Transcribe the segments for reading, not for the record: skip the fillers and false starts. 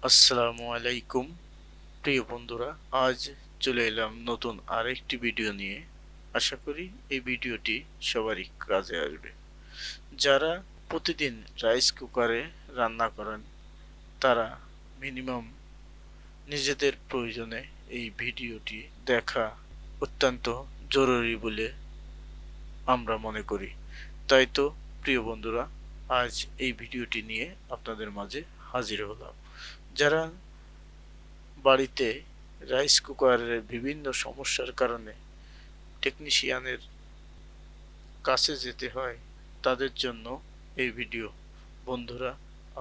আসসালামু আলাইকুম প্রিয় বন্ধুরা, আজ চলে এলাম নতুন আরেকটি ভিডিও নিয়ে। আশা করি এই ভিডিওটি সবারই কাজে আসবে। যারা প্রতিদিন রাইস কুকারে রান্না করেন তারা মিনিমাম নিজেদের প্রয়োজনে এই ভিডিওটি দেখা অত্যন্ত জরুরি বলে আমরা মনে করি। তাই তো প্রিয় বন্ধুরা, আজ এই ভিডিওটি নিয়ে আপনাদের মাঝে হাজির হলাম। যারা বাড়িতে রাইস কুকারের বিভিন্ন সমস্যার কারণে টেকনিশিয়ানের কাছে যেতে হয়, তাদের জন্য এই ভিডিও। বন্ধুরা,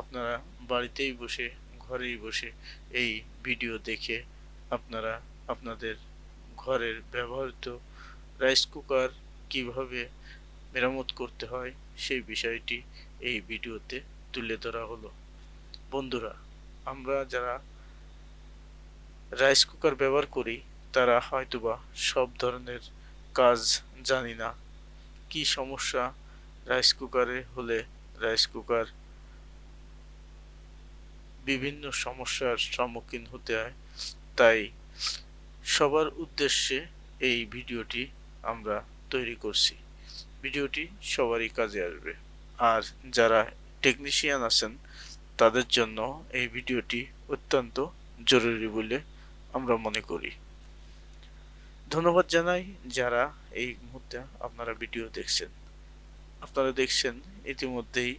আপনারা বাড়িতেই বসে, ঘরেই বসে এই ভিডিও দেখে আপনারা আপনাদের ঘরের ব্যবহৃত রাইস কুকার কিভাবে মেরামত করতে হয় সেই বিষয়টি এই ভিডিওতে তুলে ধরা হলো। বন্ধুরা, আমরা যারা রাইস কুকার ব্যবহার করি তারা হয়তোবা সব ধরনের কাজ জানি না। কি সমস্যা রাইস কুকারে হলে রাইস কুকার বিভিন্ন সমস্যার সম্মুখীন হতে হয়, তাই সবার উদ্দেশ্যে এই ভিডিওটি আমরা তৈরি করছি। ভিডিওটি সবারই কাজে আসবে। আর যারা টেকনিশিয়ান আছেন তাদের জন্য এই ভিডিওটি অত্যন্ত জরুরি বলে আমরা মনে করি। ধন্যবাদ জানাই যারা এই মুহূর্তে আপনারা ভিডিও দেখছেন। আপনারা দেখছেন ইতিমধ্যেই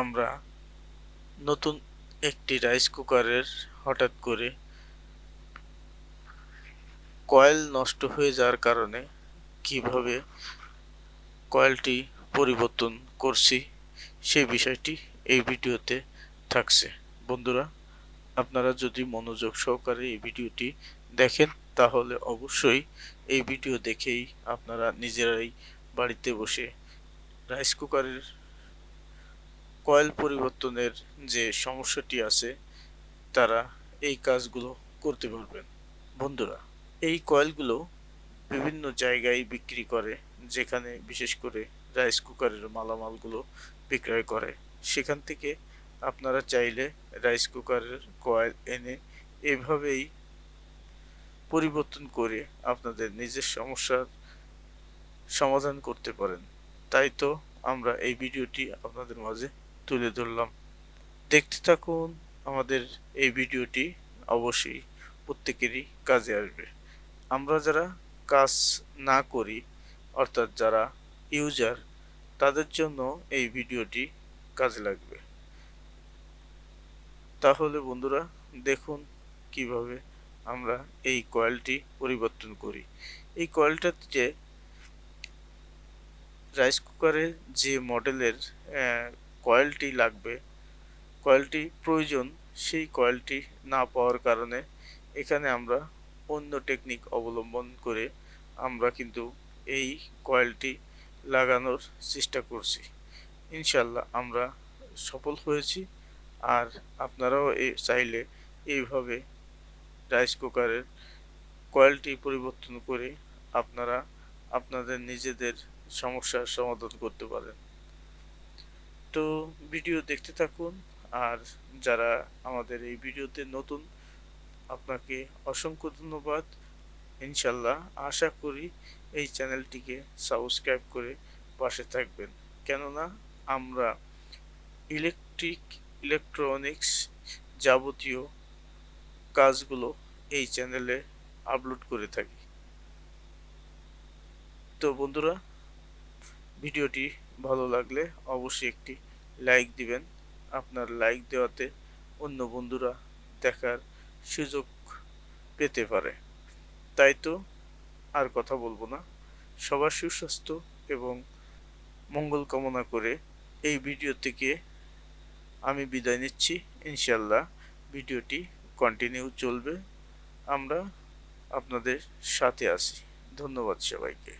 আমরা নতুন একটি রাইস কুকারের হঠাৎ করে কয়েল নষ্ট হয়ে যাওয়ার কারণে কিভাবে কয়েলটি পরিবর্তন করছি সেই বিষয়টি এই ভিডিওতে থাকছে। বন্ধুরা, আপনারা যদি মনোযোগ সহকারে এই ভিডিওটি দেখেন তাহলে অবশ্যই এই ভিডিও দেখেই আপনারা নিজেরাই বাড়িতে বসে রাইস কুকারের কয়েল পরিবর্তনের যে সমস্যাটি আছে তারা এই কাজগুলো করতে পারবেন। বন্ধুরা, এই কয়েলগুলো বিভিন্ন জায়গায় বিক্রি করে, যেখানে বিশেষ করে রাইস কুকারের মালামালগুলো বিক্রয় করে। সেখান থেকে আপনারা চাইলে রাইস কুকারের কয়েল এনে এভাবেই পরিবর্তন করে আপনাদের নিজের সমস্যার সমাধান করতে পারেন। তাই তো আমরা এই ভিডিওটি আপনাদের মাঝে তুলে ধরলাম। দেখতে থাকুন আমাদের এই ভিডিওটি, অবশ্যই প্রত্যেকেরই কাজে আসবে। আমরা যারা কাজ না করি, অর্থাৎ যারা ইউজার, তাদের জন্য এই ভিডিওটি কাজে লাগবে। তাহলে বন্ধুরা, দেখুন কিভাবে আমরা এই কয়েলটি পরিবর্তন করি। এই কয়েলটাতে রাইস কুকারে যে মডেলের কয়েলটি লাগবে, কয়েলটি প্রয়োজন, সেই কয়েলটি না পাওয়ার কারণে এখানে আমরা অন্য টেকনিক অবলম্বন করে আমরা কিন্তু এই কয়েলটি লাগানোর চেষ্টা করছি। ইনশাল্লাহ আমরা সফল হয়েছি। আর আপনারাও চাইলে এইভাবে রাইস কুকারের কয়েলটি পরিবর্তন করে আপনারা আপনাদের নিজেদের সমস্যার সমাধান করতে পারেন। তো ভিডিও দেখতে থাকুন। আর যারা আমাদের এই ভিডিওতে নতুন, আপনাকে অসংখ্য ধন্যবাদ। ইনশাল্লাহ আশা করি এই চ্যানেলটিকে সাবস্ক্রাইব করে পাশে থাকবেন, কেননা আমরা ইলেকট্রনিক্স যাবতীয় কাজগুলো এই চ্যানেলে আপলোড করে থাকি। তো বন্ধুরা, ভিডিওটি ভালো লাগলে অবশ্যই একটি লাইক দিবেন। আপনার লাইক দেওয়াতে অন্য বন্ধুরা দেখার সুযোগ পেতে পারে। তাই তো আর কথা বলবো না, সবার সুস্বাস্থ্য এবং মঙ্গল কামনা করে এই ভিডিও থেকে আমি বিদায় নিচ্ছি। ইনশাল্লাহ ভিডিওটি কন্টিনিউ চলবে, আমরা আপনাদের সাথে আছি। ধন্যবাদ সবাইকে।